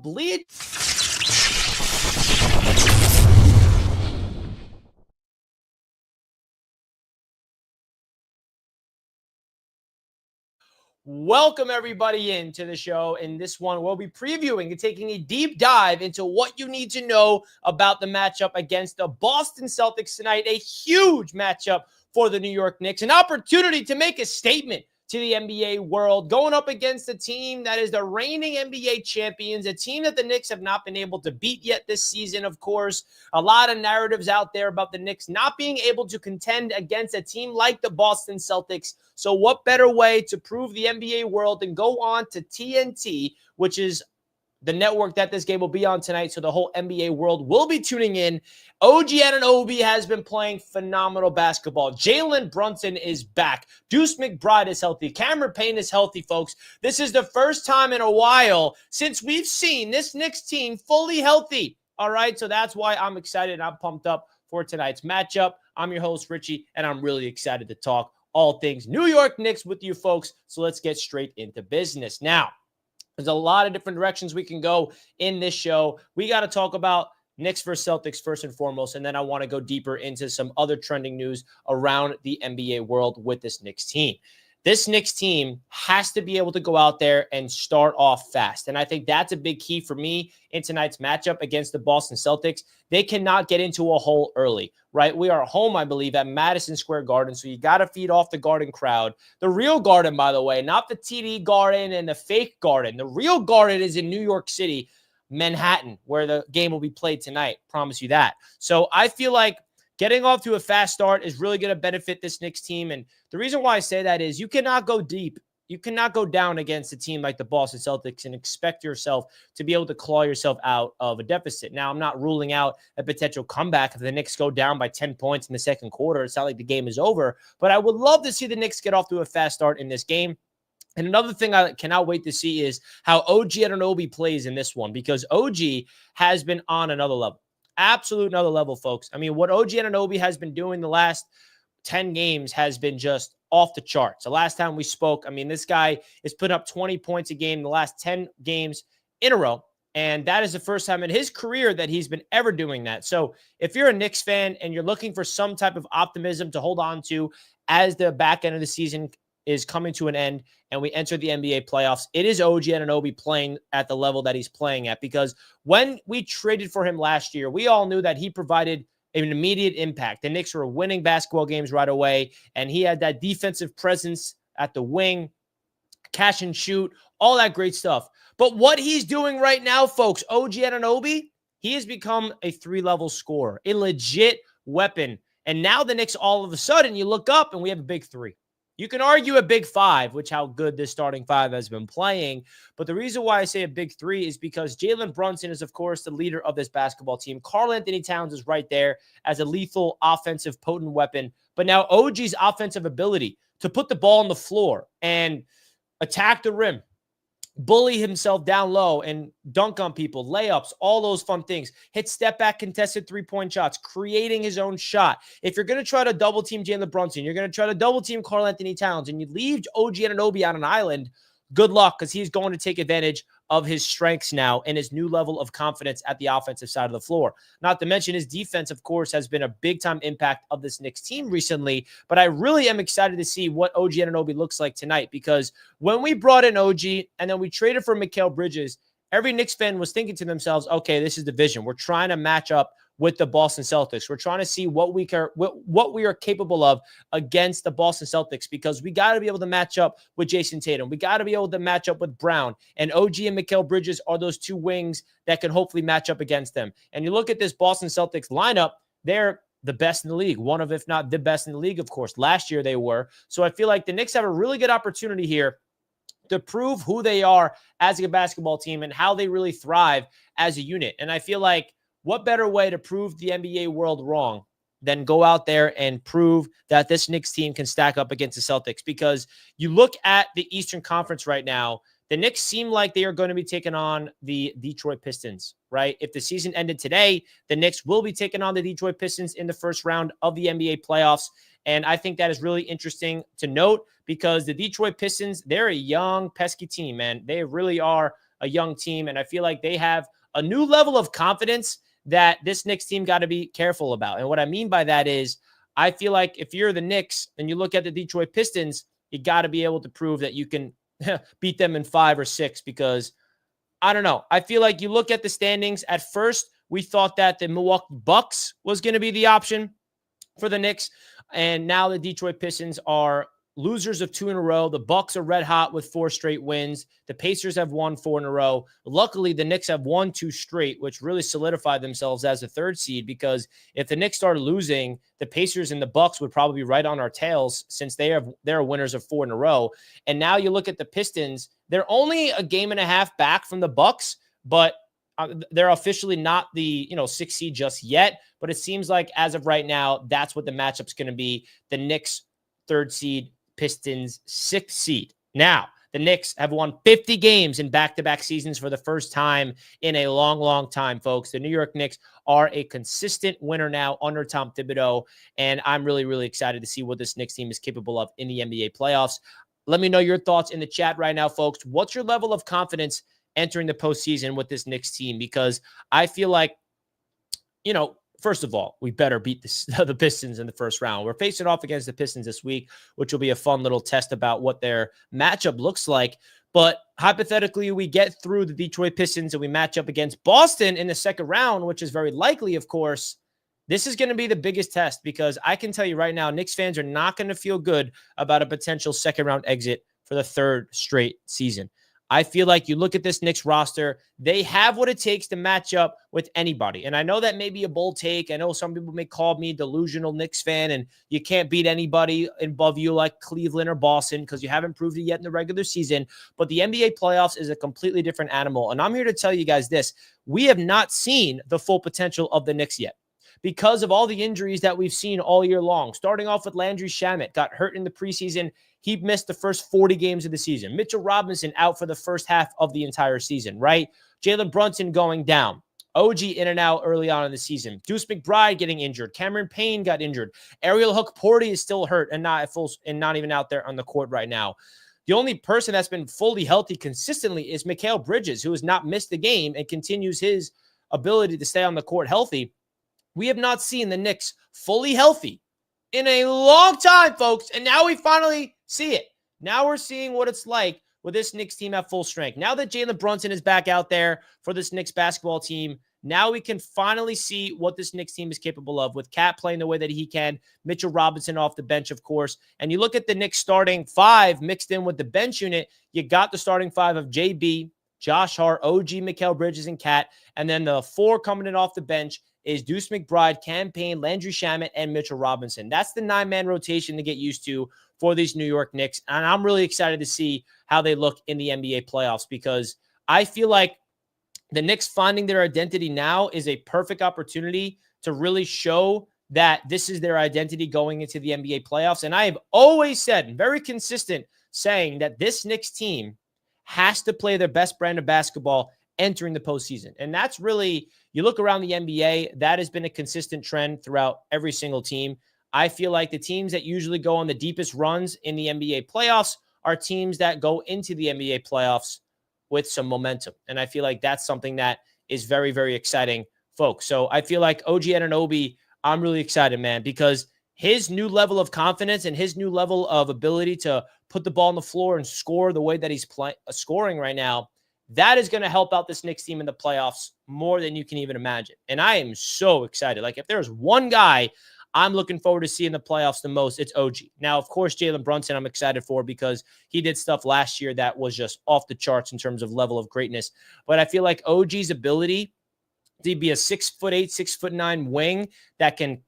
bleed. Welcome everybody into the show. In this one, we'll be previewing and taking a deep dive into what you need to know about the matchup against the Boston Celtics tonight. A huge matchup for the New York Knicks, an opportunity to make a statement to the NBA world, going up against a team that is the reigning NBA champions, a team that the Knicks have not been able to beat yet this season, of course. A lot of narratives out there about the Knicks not being able to contend against a team like the Boston Celtics. So what better way to prove the NBA world than go on to TNT, which is the network that this game will be on tonight, so the whole NBA world will be tuning in. OG Anunoby has been playing phenomenal basketball. Jalen Brunson is back. Deuce McBride is healthy. Cameron Payne is healthy, folks. This is the first time in a while since we've seen this Knicks team fully healthy. All right, so that's why I'm excited and I'm pumped up for tonight's matchup. I'm your host, Richie, and I'm really excited to talk all things New York Knicks with you folks. So let's get straight into business. Now, there's a lot of different directions we can go in this show. We got to talk about Knicks versus Celtics first and foremost, and then I want to go deeper into some other trending news around the NBA world with this Knicks team. This Knicks team has to be able to go out there and start off fast. And I think that's a big key for me in tonight's matchup against the Boston Celtics. They cannot get into a hole early, right? We are home, I believe, at Madison Square Garden. So you got to feed off the Garden crowd. The real Garden, by the way, not the TD Garden and the fake Garden. The real Garden is in New York City, Manhattan, where the game will be played tonight. Promise you that. So I feel like getting off to a fast start is really going to benefit this Knicks team. And the reason why I say that is you cannot go deep. You cannot go down against a team like the Boston Celtics and expect yourself to be able to claw yourself out of a deficit. Now, I'm not ruling out a potential comeback if the Knicks go down by 10 points in the second quarter. It's not like the game is over. But I would love to see the Knicks get off to a fast start in this game. And another thing I cannot wait to see is how OG Anunoby plays in this one, because OG has been on another level. Absolute another level, folks. I mean, what OG Anunoby has been doing the last 10 games has been just off the charts. The last time we spoke, I mean, this guy is putting up 20 points a game the last 10 games in a row. And that is the first time in his career that he's been ever doing that. So if you're a Knicks fan and you're looking for some type of optimism to hold on to as the back end of the season is coming to an end and we enter the NBA playoffs, it is OG Anunoby playing at the level that he's playing at, because when we traded for him last year, we all knew that he provided an immediate impact. The Knicks were winning basketball games right away, and he had that defensive presence at the wing, catch and shoot, all that great stuff. But what he's doing right now, folks, OG Anunoby, he has become a three-level scorer, a legit weapon. And now the Knicks, all of a sudden, you look up and we have a big three. You can argue a big five, which how good this starting five has been playing. But the reason why I say a big three is because Jalen Brunson is, of course, the leader of this basketball team. Karl-Anthony Towns is right there as a lethal, offensive, potent weapon. But now OG's offensive ability to put the ball on the floor and attack the rim, bully himself down low and dunk on people, layups, all those fun things, hit step back contested three-point shots, creating his own shot. If you're going to try to double team Jalen Brunson, you're going to try to double team Karl-Anthony Towns, and you leave OG Anunoby on an island, good luck, because he's going to take advantage of his strengths now and his new level of confidence at the offensive side of the floor. Not to mention his defense, of course, has been a big-time impact of this Knicks team recently, but I really am excited to see what OG Anunoby looks like tonight, because when we brought in OG and then we traded for Mikal Bridges, every Knicks fan was thinking to themselves, okay, this is the vision. We're trying to match up with the Boston Celtics. We're trying to see what we are capable of against the Boston Celtics, because we got to be able to match up with Jason Tatum. We got to be able to match up with Brown, and OG and Mikal Bridges are those two wings that can hopefully match up against them. And you look at this Boston Celtics lineup, they're the best in the league, one of, if not the best in the league, of course. Last year they were. So I feel like the Knicks have a really good opportunity here to prove who they are as a basketball team and how they really thrive as a unit. And I feel like what better way to prove the NBA world wrong than go out there and prove that this Knicks team can stack up against the Celtics? Because you look at the Eastern Conference right now, the Knicks seem like they are going to be taking on the Detroit Pistons, right? If the season ended today, the Knicks will be taking on the Detroit Pistons in the first round of the NBA playoffs. And I think that is really interesting to note, because the Detroit Pistons, they're a young, pesky team, man. They really are a young team, and I feel like they have a new level of confidence that this Knicks team got to be careful about. And what I mean by that is I feel like if you're the Knicks and you look at the Detroit Pistons, you got to be able to prove that you can beat them in 5 or 6 because I don't know. I feel like you look at the standings. At first, we thought that the Milwaukee Bucks was going to be the option for the Knicks. And now the Detroit Pistons are losers of 2 in a row. The Bucks are red hot with 4 straight wins. The Pacers have won 4 in a row. Luckily, the Knicks have won 2 straight, which really solidified themselves as a 3rd seed because if the Knicks started losing, the Pacers and the Bucks would probably be right on our tails since they're winners of 4 in a row. And now you look at the Pistons, they're only a game and a half back from the Bucks, but they're officially not the 6th seed just yet. But it seems like as of right now, that's what the matchup's going to be. The Knicks 3rd seed, Pistons 6th seed. Now, the Knicks have won 50 games in back-to-back seasons for the first time in a long, long time, folks. The New York Knicks are a consistent winner now under Tom Thibodeau, and I'm really, really excited to see what this Knicks team is capable of in the NBA playoffs. Let me know your thoughts in the chat right now, folks. What's your level of confidence entering the postseason with this Knicks team? Because I feel like, first of all, we better beat the Pistons in the first round. We're facing off against the Pistons this week, which will be a fun little test about what their matchup looks like. But hypothetically, we get through the Detroit Pistons and we match up against Boston in the second round, which is very likely, of course. This is going to be the biggest test because I can tell you right now, Knicks fans are not going to feel good about a potential second round exit for the 3rd straight season. I feel like you look at this Knicks roster, they have what it takes to match up with anybody. And I know that may be a bold take. I know some people may call me a delusional Knicks fan and you can't beat anybody above you like Cleveland or Boston because you haven't proved it yet in the regular season. But the NBA playoffs is a completely different animal. And I'm here to tell you guys this. We have not seen the full potential of the Knicks yet because of all the injuries that we've seen all year long. Starting off with Landry Shamet, got hurt in the preseason. He missed the first 40 games of the season. Mitchell Robinson out for the first half of the entire season, right? Jalen Brunson going down. OG in and out early on in the season. Deuce McBride getting injured. Cameron Payne got injured. Ariel Hook-Porty is still hurt and not even out there on the court right now. The only person that's been fully healthy consistently is Mikal Bridges, who has not missed a game and continues his ability to stay on the court healthy. We have not seen the Knicks fully healthy in a long time, folks. And now we finally see it. Now we're seeing what it's like with this Knicks team at full strength. Now that Jalen Brunson is back out there for this Knicks basketball team, now we can finally see what this Knicks team is capable of with Cat playing the way that he can, Mitchell Robinson off the bench, of course. And you look at the Knicks starting 5 mixed in with the bench unit, you got the starting 5 of JB, Josh Hart, OG, Mikal Bridges, and Cat. And then the 4 coming in off the bench is Deuce McBride, Cam Payne, Landry Shamet, and Mitchell Robinson. That's the 9-man rotation to get used to for these New York Knicks. And I'm really excited to see how they look in the NBA playoffs because I feel like the Knicks finding their identity now is a perfect opportunity to really show that this is their identity going into the NBA playoffs. And I have always said, and very consistent, saying that this Knicks team has to play their best brand of basketball entering the postseason. And that's really, you look around the NBA, that has been a consistent trend throughout every single team. I feel like the teams that usually go on the deepest runs in the NBA playoffs are teams that go into the NBA playoffs with some momentum. And I feel like that's something that is very, very exciting, folks. So I feel like OG Anunoby, I'm really excited, man, because his new level of confidence and his new level of ability to put the ball on the floor and score the way that he's scoring right now, that is going to help out this Knicks team in the playoffs more than you can even imagine. And I am so excited. Like, if there's one guy I'm looking forward to seeing the playoffs the most, it's OG. Now, of course, Jalen Brunson I'm excited for because he did stuff last year that was just off the charts in terms of level of greatness. But I feel like OG's ability to be a 6'8", 6'9" wing that can,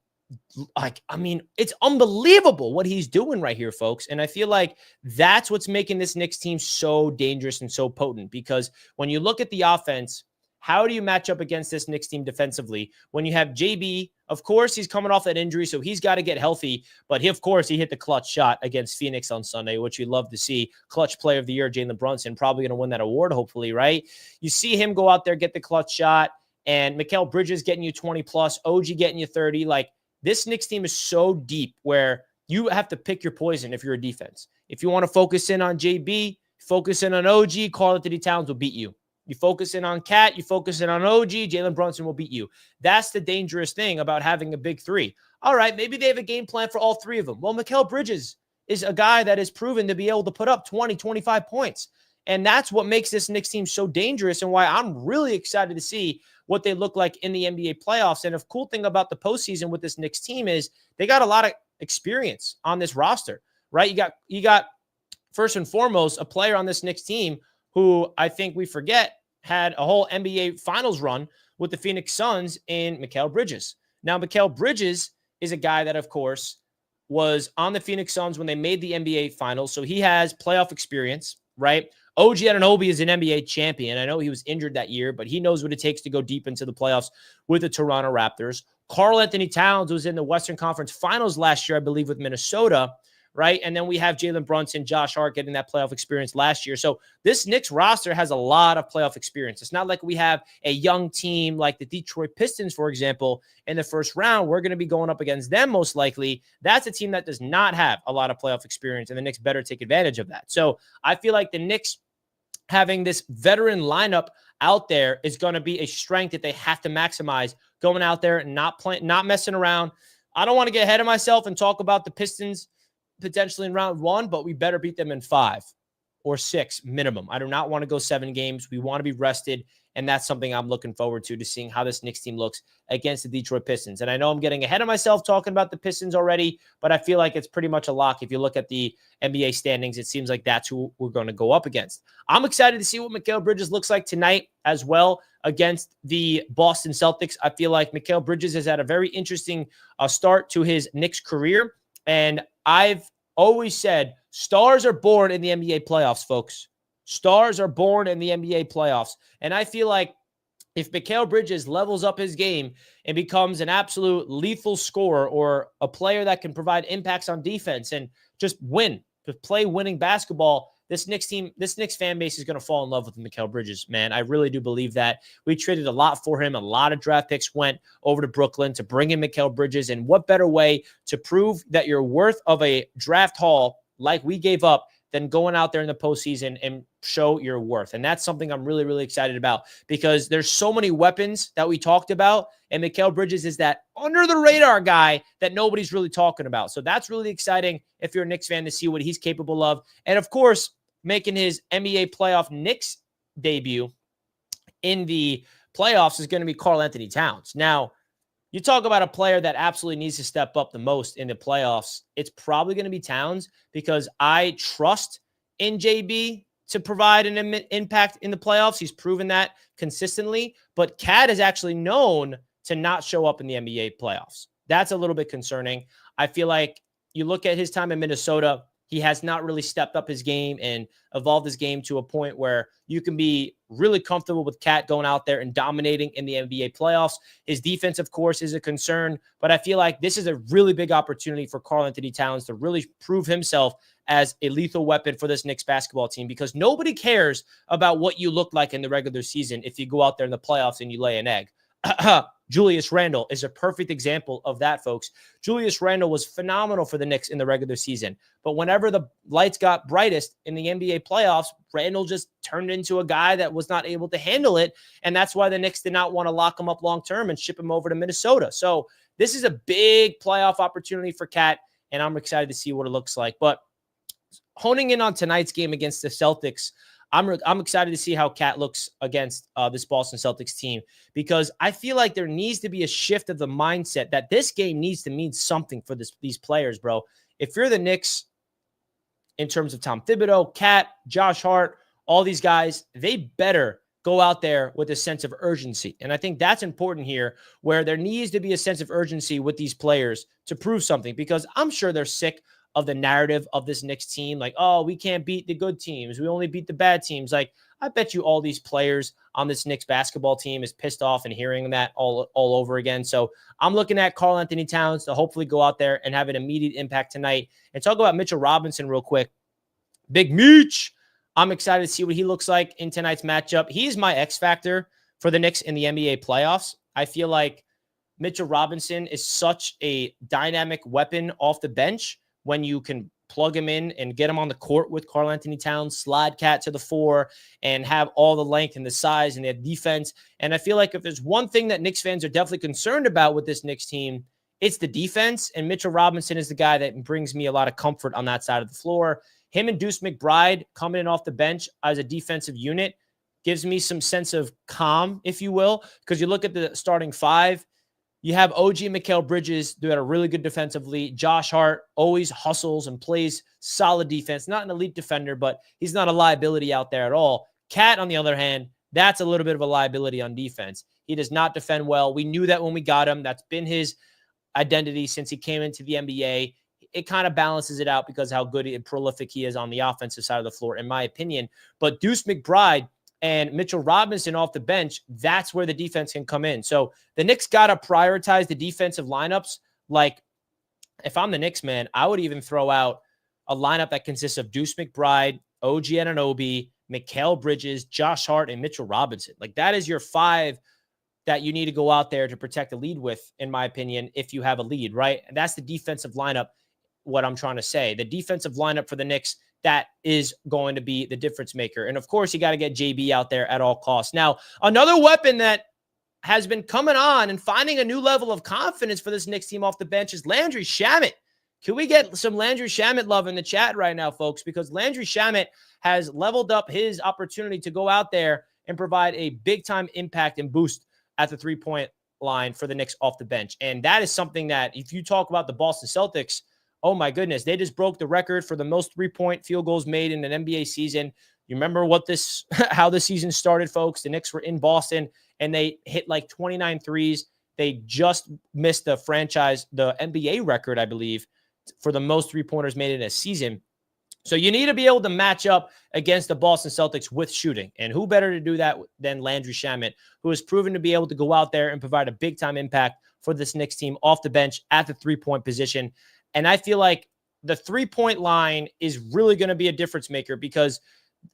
it's unbelievable what he's doing right here, folks. And I feel like that's what's making this Knicks team so dangerous and so potent, because when you look at the offense, how do you match up against this Knicks team defensively when you have JB? Of course, he's coming off that injury, so he's got to get healthy. But he hit the clutch shot against Phoenix on Sunday, which we love to see. Clutch player of the year, Jalen Brunson, probably going to win that award, hopefully, right? You see him go out there, get the clutch shot, and Mikal Bridges getting you 20+, OG getting you 30. Like, this Knicks team is so deep where you have to pick your poison if you're a defense. If you want to focus in on JB, focus in on OG, Karl-Anthony Towns will beat you. You focus in on Cat, you focus in on OG, Jalen Brunson will beat you. That's the dangerous thing about having a big three. All right, maybe they have a game plan for all three of them. Well, Mikal Bridges is a guy that is proven to be able to put up 20, 25 points. And that's what makes this Knicks team so dangerous and why I'm really excited to see what they look like in the NBA playoffs. And the cool thing about the postseason with this Knicks team is they got a lot of experience on this roster, right? You got first and foremost a player on this Knicks team who I think we forget had a whole NBA Finals run with the Phoenix Suns in Mikal Bridges. Now, Mikal Bridges is a guy that, of course, was on the Phoenix Suns when they made the NBA Finals, so he has playoff experience, right? OG Anunoby is an NBA champion. I know he was injured that year, but he knows what it takes to go deep into the playoffs with the Toronto Raptors. Karl Anthony Towns was in the Western Conference Finals last year, I believe, with Minnesota, right? And then we have Jalen Brunson, Josh Hart getting that playoff experience last year. So this Knicks roster has a lot of playoff experience. It's not like we have a young team like the Detroit Pistons, for example, in the first round. We're going to be going up against them most likely. That's a team that does not have a lot of playoff experience, and the Knicks better take advantage of that. So I feel like the Knicks having this veteran lineup out there is going to be a strength that they have to maximize, going out there and not messing around. I don't want to get ahead of myself and talk about the Pistons potentially in round one, but we better beat them in 5 or 6 minimum. I do not want to go 7 games. We want to be rested, and that's something I'm looking forward to seeing how this Knicks team looks against the Detroit Pistons. And I know I'm getting ahead of myself talking about the Pistons already, but I feel like it's pretty much a lock. If you look at the NBA standings, it seems like that's who we're going to go up against. I'm excited to see what Mikal Bridges looks like tonight as well against the Boston Celtics. I feel like Mikal Bridges has had a very interesting start to his Knicks career, and I've always said stars are born in the NBA playoffs, folks. Stars are born in the NBA playoffs. And I feel like if Mikal Bridges levels up his game and becomes an absolute lethal scorer or a player that can provide impacts on defense and just play winning basketball, this Knicks fan base is going to fall in love with Mikal Bridges, man. I really do believe that. We traded a lot for him. A lot of draft picks went over to Brooklyn to bring in Mikal Bridges. And what better way to prove that you're worth of a draft haul like we gave up than going out there in the postseason and show your worth. And that's something I'm really, really excited about because there's so many weapons that we talked about. And Mikal Bridges is that under the radar guy that nobody's really talking about. So that's really exciting if you're a Knicks fan to see what he's capable of. And of course, making his NBA playoff Knicks debut in the playoffs is going to be Karl Anthony Towns. Now, you talk about a player that absolutely needs to step up the most in the playoffs. It's probably going to be Towns because I trust in JB to provide an impact in the playoffs. He's proven that consistently, but Cat is actually known to not show up in the NBA playoffs. That's a little bit concerning. I feel like you look at his time in Minnesota, he has not really stepped up his game and evolved his game to a point where you can be really comfortable with Cat going out there and dominating in the NBA playoffs. His defense, of course, is a concern, but I feel like this is a really big opportunity for Karl Anthony Towns to really prove himself as a lethal weapon for this Knicks basketball team because nobody cares about what you look like in the regular season if you go out there in the playoffs and you lay an egg. Julius Randle is a perfect example of that, folks. Julius Randle was phenomenal for the Knicks in the regular season. But whenever the lights got brightest in the NBA playoffs, Randle just turned into a guy that was not able to handle it. And that's why the Knicks did not want to lock him up long-term and ship him over to Minnesota. So this is a big playoff opportunity for Cat, and I'm excited to see what it looks like. But honing in on tonight's game against the Celtics, I'm excited to see how Cat looks against this Boston Celtics team because I feel like there needs to be a shift of the mindset that this game needs to mean something for these players, bro. If you're the Knicks, in terms of Tom Thibodeau, Cat, Josh Hart, all these guys, they better go out there with a sense of urgency. And I think that's important here, where there needs to be a sense of urgency with these players to prove something because I'm sure they're sick of the narrative of this Knicks team. Like, oh, we can't beat the good teams. We only beat the bad teams. Like, I bet you all these players on this Knicks basketball team is pissed off and hearing that all over again. So I'm looking at Karl Anthony Towns to hopefully go out there and have an immediate impact tonight. And talk about Mitchell Robinson real quick. Big Meech. I'm excited to see what he looks like in tonight's matchup. He's my X factor for the Knicks in the NBA playoffs. I feel like Mitchell Robinson is such a dynamic weapon off the bench when you can plug him in and get him on the court with Karl Anthony Towns, slide Cat to the 4, and have all the length and the size and the defense. And I feel like if there's one thing that Knicks fans are definitely concerned about with this Knicks team, it's the defense. And Mitchell Robinson is the guy that brings me a lot of comfort on that side of the floor. Him and Deuce McBride coming in off the bench as a defensive unit gives me some sense of calm, if you will, because you look at the starting 5. You have OG and Mikal Bridges do a really good defensively. Josh Hart always hustles and plays solid defense. Not an elite defender, but he's not a liability out there at all. Cat, on the other hand, that's a little bit of a liability on defense. He does not defend well. We knew that when we got him. That's been his identity since he came into the NBA. It kind of balances it out because how good and prolific he is on the offensive side of the floor, in my opinion. But Deuce McBride and Mitchell Robinson off the bench, that's where the defense can come in. So the Knicks got to prioritize the defensive lineups. Like, if I'm the Knicks, man, I would even throw out a lineup that consists of Deuce McBride, OG Anunoby, Mikal Bridges, Josh Hart, and Mitchell Robinson. Like, that is your 5 that you need to go out there to protect the lead with, in my opinion, if you have a lead, right? And that's the defensive lineup, what I'm trying to say. The defensive lineup for the Knicks, that is going to be the difference maker. And of course, you got to get JB out there at all costs. Now, another weapon that has been coming on and finding a new level of confidence for this Knicks team off the bench is Landry Shamet. Can we get some Landry Shamet love in the chat right now, folks? Because Landry Shamet has leveled up his opportunity to go out there and provide a big-time impact and boost at the three-point line for the Knicks off the bench. And that is something that, if you talk about the Boston Celtics, oh my goodness, they just broke the record for the most three-point field goals made in an NBA season. You remember how the season started, folks? The Knicks were in Boston, and they hit like 29 threes. They just missed the NBA record, I believe, for the most three-pointers made in a season. So you need to be able to match up against the Boston Celtics with shooting. And who better to do that than Landry Shamet, who has proven to be able to go out there and provide a big-time impact for this Knicks team off the bench at the three-point position. And I feel like the three-point line is really going to be a difference maker, because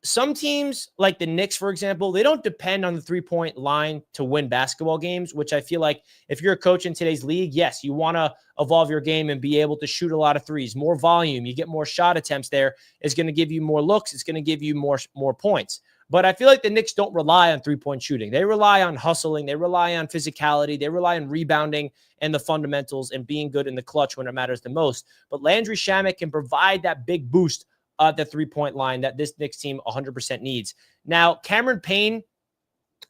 some teams like the Knicks, for example, they don't depend on the three-point line to win basketball games, which I feel like if you're a coach in today's league, yes, you want to evolve your game and be able to shoot a lot of threes, more volume. You get more shot attempts there. It's going to give you more looks. It's going to give you more points. But I feel like the Knicks don't rely on three-point shooting. They rely on hustling. They rely on physicality. They rely on rebounding and the fundamentals and being good in the clutch when it matters the most. But Landry Shamet can provide that big boost at the three-point line that this Knicks team 100% needs. Now, Cameron Payne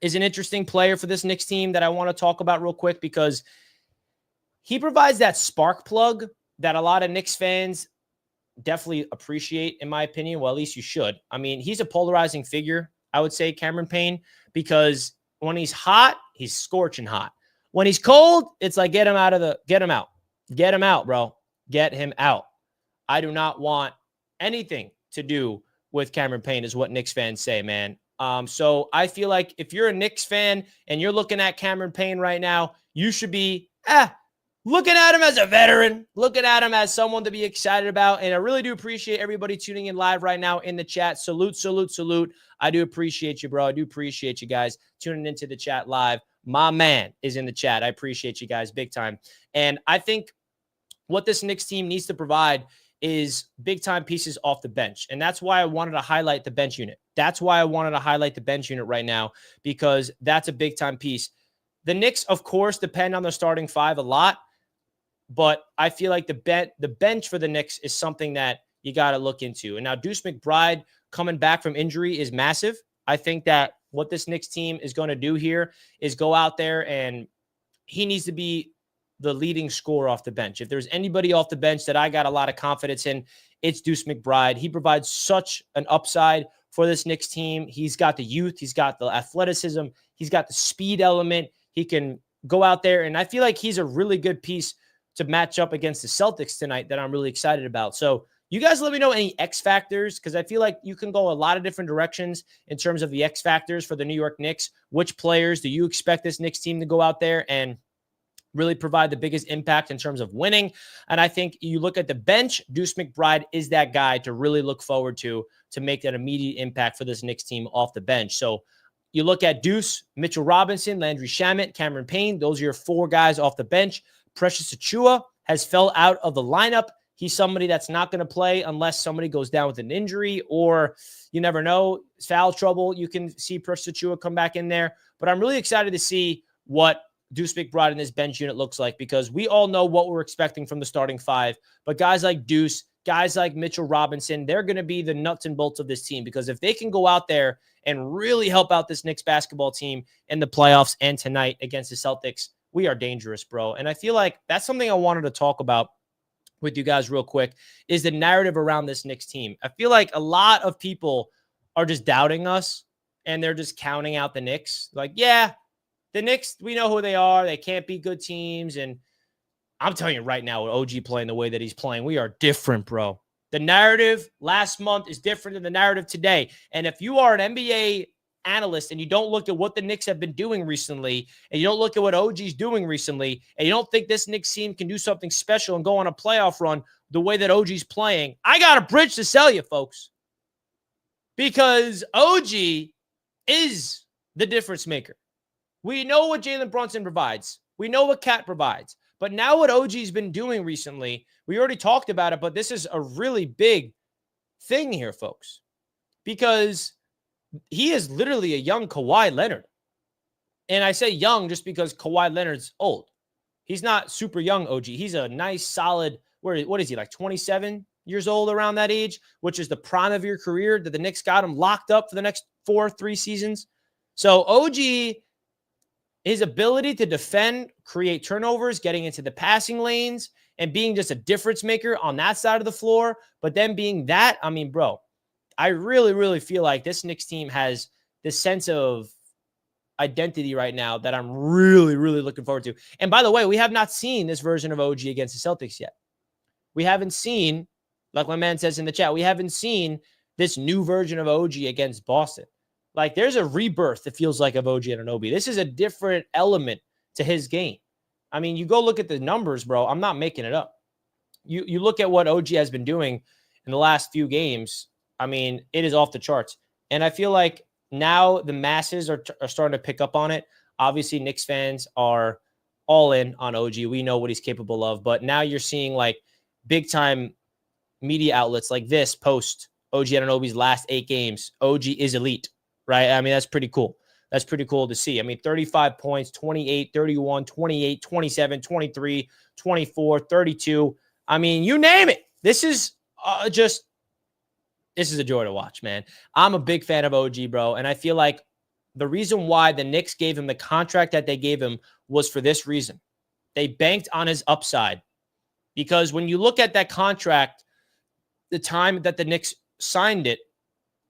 is an interesting player for this Knicks team that I want to talk about real quick, because he provides that spark plug that a lot of Knicks fans definitely appreciate, in my opinion. Well, at least you should. I mean, he's a polarizing figure, I would say, Cameron Payne, because when he's hot, he's scorching hot. When he's cold, it's like, get him out. Get him out, bro. Get him out. I do not want anything to do with Cameron Payne, is what Knicks fans say, man. So I feel like if you're a Knicks fan and you're looking at Cameron Payne right now, you should be looking at him as a veteran, looking at him as someone to be excited about. And I really do appreciate everybody tuning in live right now in the chat. Salute, salute, salute. I do appreciate you, bro. I do appreciate you guys tuning into the chat live. My man is in the chat. I appreciate you guys big time. And I think what this Knicks team needs to provide is big-time pieces off the bench. And that's why I wanted to highlight the bench unit. That's why I wanted to highlight the bench unit right now, because that's a big-time piece. The Knicks, of course, depend on their starting 5 a lot, but I feel like the bench for the Knicks is something that you got to look into. And now Deuce McBride coming back from injury is massive. I think that what this Knicks team is going to do here is go out there, and he needs to be the leading scorer off the bench. If there's anybody off the bench that I got a lot of confidence in, it's Deuce McBride. He provides such an upside for this Knicks team. He's got the youth. He's got the athleticism. He's got the speed element. He can go out there, and I feel like he's a really good piece to match up against the Celtics tonight that I'm really excited about. So you guys let me know any X factors, because I feel like you can go a lot of different directions in terms of the X factors for the New York Knicks. Which players do you expect this Knicks team to go out there and really provide the biggest impact in terms of winning? And I think you look at the bench, Deuce McBride is that guy to really look forward to make that immediate impact for this Knicks team off the bench. So you look at Deuce, Mitchell Robinson, Landry Shamet, Cameron Payne. Those are your 4 guys off the bench. Precious Achiuwa has fell out of the lineup. He's somebody that's not going to play unless somebody goes down with an injury, or you never know, foul trouble. You can see Persachua come back in there. But I'm really excited to see what Deuce McBride in this bench unit looks like, because we all know what we're expecting from the starting five. But guys like Deuce, guys like Mitchell Robinson, they're going to be the nuts and bolts of this team, because if they can go out there and really help out this Knicks basketball team in the playoffs and tonight against the Celtics, we are dangerous, bro. And I feel like that's something I wanted to talk about with you guys real quick, is the narrative around this Knicks team. I feel like a lot of people are just doubting us, and they're just counting out the Knicks. Like, yeah, the Knicks, we know who they are. They can't be good teams. And I'm telling you right now, with OG playing the way that he's playing, we are different, bro. The narrative last month is different than the narrative today. And if you are an NBA analyst and you don't look at what the Knicks have been doing recently, and you don't look at what OG's doing recently, and you don't think this Knicks team can do something special and go on a playoff run the way that OG's playing, I got a bridge to sell you, folks. Because OG is the difference maker. We know what Jalen Brunson provides. We know what Cat provides. But now what OG's been doing recently, we already talked about it, but this is a really big thing here, folks. Because he is literally a young Kawhi Leonard. And I say young just because Kawhi Leonard's old. He's not super young, OG. He's a nice, solid, what is he, like 27 years old, around that age, which is the prime of your career, that the Knicks got him locked up for the next 3 seasons. So OG, his ability to defend, create turnovers, getting into the passing lanes, and being just a difference maker on that side of the floor, but then being that, I mean, bro, I really, really feel like this Knicks team has this sense of identity right now that I'm really, really looking forward to. And by the way, we have not seen this version of OG against the Celtics yet. We haven't seen, like my man says in the chat, we haven't seen this new version of OG against Boston. Like, there's a rebirth, it feels like, of OG Anunoby. This is a different element to his game. I mean, you go look at the numbers, bro. I'm not making it up. You look at what OG has been doing in the last few games. I mean, it is off the charts. And I feel like now the masses are starting to pick up on it. Obviously, Knicks fans are all in on OG. We know what he's capable of. But now you're seeing, like, big-time media outlets like this post OG Anunoby's last 8 games. OG is elite, right? I mean, that's pretty cool. That's pretty cool to see. I mean, 35 points, 28, 31, 28, 27, 23, 24, 32. I mean, you name it. This is this is a joy to watch, man. I'm a big fan of OG, bro. And I feel like the reason why the Knicks gave him the contract that they gave him was for this reason. They banked on his upside. Because when you look at that contract, the time that the Knicks signed it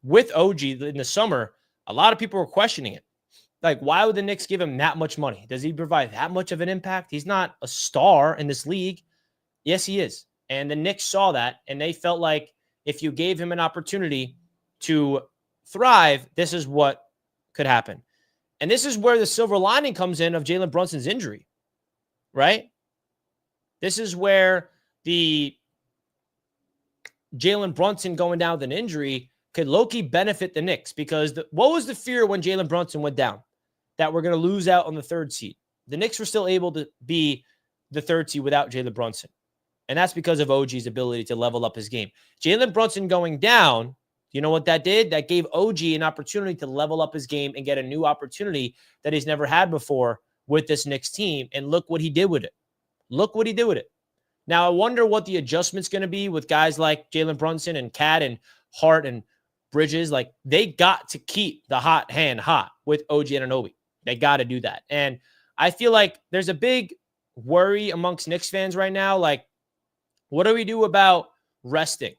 with OG in the summer, a lot of people were questioning it. Like, why would the Knicks give him that much money? Does he provide that much of an impact? He's not a star in this league. Yes, he is. And the Knicks saw that, and they felt like if you gave him an opportunity to thrive, this is what could happen. And this is where the silver lining comes in of Jalen Brunson's injury, right? This is where the Jalen Brunson going down with an injury could low-key benefit the Knicks, because what was the fear when Jalen Brunson went down? That we're going to lose out on the 3rd seed. The Knicks were still able to be the 3rd seed without Jalen Brunson. And that's because of OG's ability to level up his game. Jalen Brunson going down, you know what that did? That gave OG an opportunity to level up his game and get a new opportunity that he's never had before with this Knicks team. And look what he did with it. Look what he did with it. Now, I wonder what the adjustment's going to be with guys like Jalen Brunson and Cat and Hart and Bridges. Like, they got to keep the hot hand hot with OG Anunoby. They got to do that. And I feel like there's a big worry amongst Knicks fans right now. Like, what do we do about resting,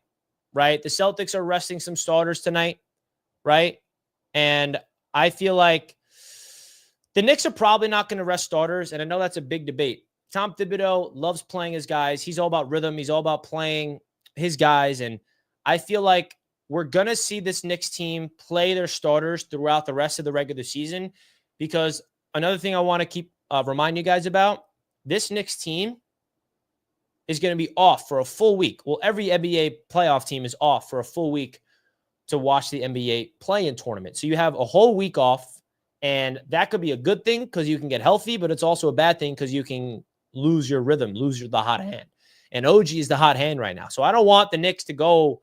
right? The Celtics are resting some starters tonight, right? And I feel like the Knicks are probably not going to rest starters, and I know that's a big debate. Tom Thibodeau loves playing his guys. He's all about rhythm. He's all about playing his guys, and I feel like we're going to see this Knicks team play their starters throughout the rest of the regular season, because another thing I want to keep remind you guys about, this Knicks team is going to be off for a full week. Well, every NBA playoff team is off for a full week to watch the NBA play-in tournament. So you have a whole week off, and that could be a good thing because you can get healthy, but it's also a bad thing because you can lose your rhythm, the hot hand. And OG is the hot hand right now. So I don't want the Knicks to go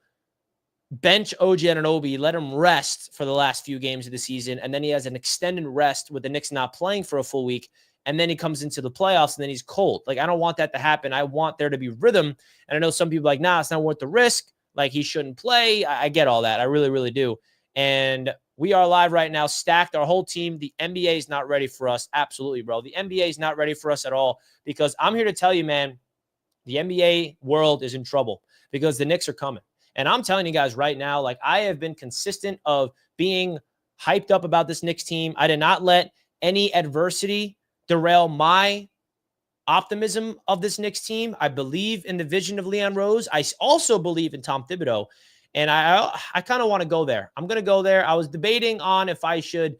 bench OG Anunoby, let him rest for the last few games of the season, and then he has an extended rest with the Knicks not playing for a full week, and then he comes into the playoffs and then he's cold. Like, I don't want that to happen. I want there to be rhythm. And I know some people are like, nah, it's not worth the risk. Like, he shouldn't play. I get all that. I really, really do. And we are live right now, stacked, our whole team. The NBA is not ready for us. Absolutely, bro. The NBA is not ready for us at all, because I'm here to tell you, man, the NBA world is in trouble because the Knicks are coming. And I'm telling you guys right now, like, I have been consistent of being hyped up about this Knicks team. I did not let any adversity derail my optimism of this Knicks team. I believe in the vision of Leon Rose. I also believe in Tom Thibodeau. And I kind of want to go there. I'm going to go there. I was debating on if I should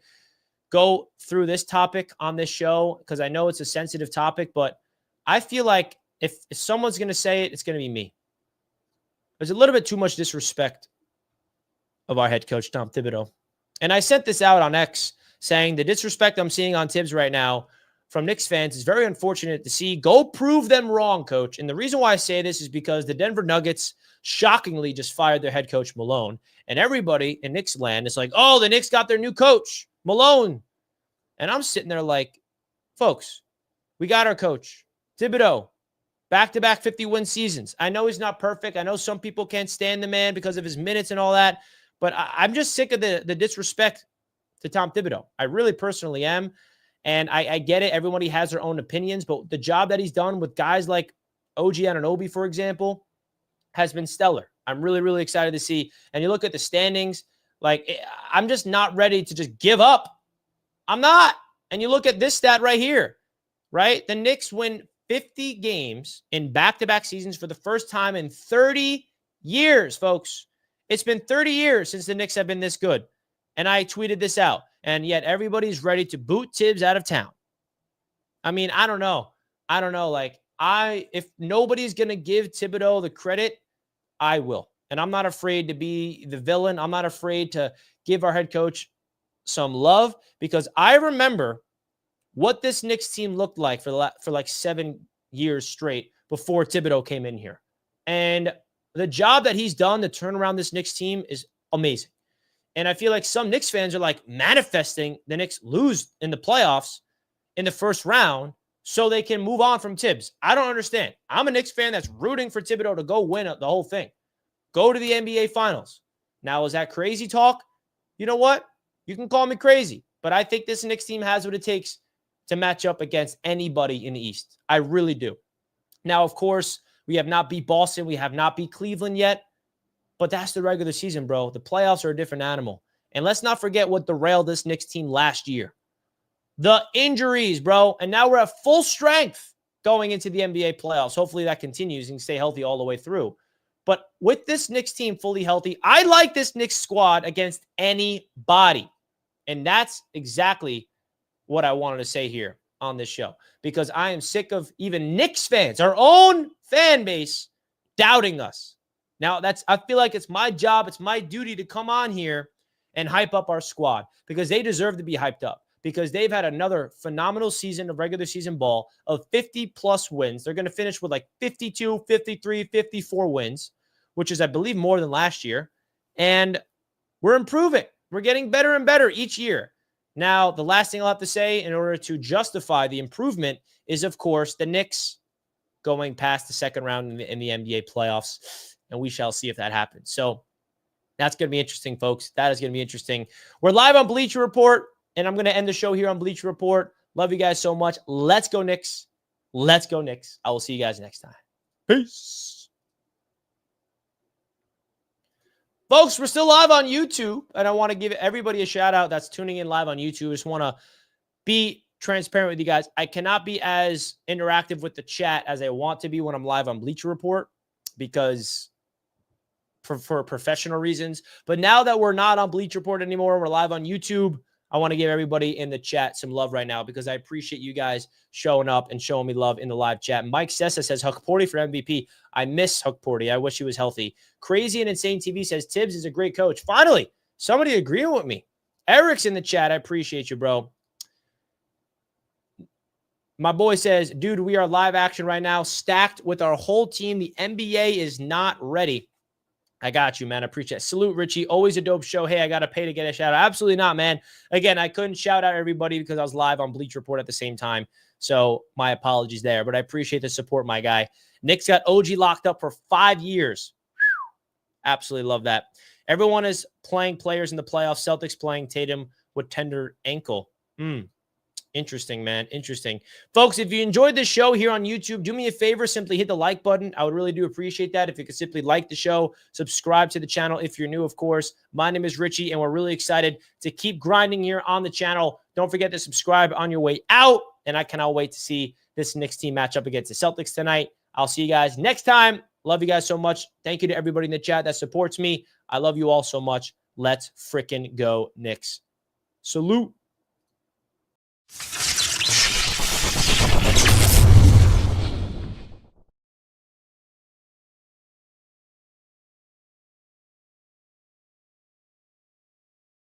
go through this topic on this show, because I know it's a sensitive topic, but I feel like if someone's going to say it, it's going to be me. There's a little bit too much disrespect of our head coach, Tom Thibodeau. And I sent this out on X saying the disrespect I'm seeing on Tibbs right now from Knicks fans is very unfortunate to see. Go prove them wrong, coach. And the reason why I say this is because the Denver Nuggets shockingly just fired their head coach, Malone. And everybody in Knicks land is like, oh, the Knicks got their new coach, Malone. And I'm sitting there like, folks, we got our coach, Thibodeau. Back-to-back 50-win seasons. I know he's not perfect. I know some people can't stand the man because of his minutes and all that, but I'm just sick of the disrespect to Tom Thibodeau. I really personally am, and I get it. Everybody has their own opinions, but the job that he's done with guys like OG Anunoby, for example, has been stellar. I'm really, really excited to see. And you look at the standings, like, I'm just not ready to just give up. I'm not. And you look at this stat right here, right? The Knicks win 50 games in back-to-back seasons for the first time in 30 years, folks. It's been 30 years since the Knicks have been this good. And I tweeted this out. And yet everybody's ready to boot Tibbs out of town. I mean, I don't know. Like, if nobody's going to give Thibodeau the credit, I will. And I'm not afraid to be the villain. I'm not afraid to give our head coach some love, because I remember what this Knicks team looked like for like 7 years straight before Thibodeau came in here. And the job that he's done to turn around this Knicks team is amazing. And I feel like some Knicks fans are like manifesting the Knicks lose in the playoffs in the first round so they can move on from Tibbs. I don't understand. I'm a Knicks fan that's rooting for Thibodeau to go win the whole thing. Go to the NBA Finals. Now, is that crazy talk? You know what? You can call me crazy, but I think this Knicks team has what it takes to match up against anybody in the East. I really do. Now, of course, we have not beat Boston. We have not beat Cleveland yet, but that's the regular season, bro. The playoffs are a different animal. And let's not forget what derailed this Knicks team last year. The injuries, bro. And now we're at full strength going into the NBA playoffs. Hopefully that continues and stay healthy all the way through. But with this Knicks team fully healthy, I like this Knicks squad against anybody. And that's exactly what I wanted to say here on this show, because I am sick of even Knicks fans, our own fan base, doubting us. Now, I feel like it's my job, it's my duty to come on here and hype up our squad, because they deserve to be hyped up, because they've had another phenomenal season of regular season ball of 50-plus wins. They're going to finish with like 52, 53, 54 wins, which is, I believe, more than last year. And we're improving. We're getting better and better each year. Now, the last thing I'll have to say in order to justify the improvement is, of course, the Knicks going past the second round in the NBA playoffs, and we shall see if that happens. So that's going to be interesting, folks. That is going to be interesting. We're live on Bleacher Report, and I'm going to end the show here on Bleacher Report. Love you guys so much. Let's go Knicks. Let's go Knicks. I will see you guys next time. Peace. Folks, we're still live on YouTube, and I want to give everybody a shout-out that's tuning in live on YouTube. I just want to be transparent with you guys. I cannot be as interactive with the chat as I want to be when I'm live on Bleacher Report, because for professional reasons. But now that we're not on Bleacher Report anymore, we're live on YouTube, I want to give everybody in the chat some love right now, because I appreciate you guys showing up and showing me love in the live chat. Mike Sessa says, Hukporty for MVP. I miss Hukporty. I wish he was healthy. Crazy and Insane TV says, Tibbs is a great coach. Finally, somebody agreeing with me. Eric's in the chat. I appreciate you, bro. My boy says, dude, we are live action right now, stacked with our whole team. The NBA is not ready. I got you, man. I appreciate it. Salute, Richie. Always a dope show. Hey, I got to pay to get a shout out. Absolutely not, man. Again, I couldn't shout out everybody because I was live on Bleach Report at the same time. So my apologies there, but I appreciate the support, my guy. Knicks got OG locked up for 5 years. Absolutely love that. Everyone is playing players in the playoffs. Celtics playing Tatum with tender ankle. Interesting, man. Interesting. Folks, if you enjoyed this show here on YouTube, do me a favor, simply hit the like button. I would really do appreciate that. If you could simply like the show, subscribe to the channel if you're new, of course. My name is Richie, and we're really excited to keep grinding here on the channel. Don't forget to subscribe on your way out, and I cannot wait to see this Knicks team match up against the Celtics tonight. I'll see you guys next time. Love you guys so much. Thank you to everybody in the chat that supports me. I love you all so much. Let's frickin' go, Knicks. Salute.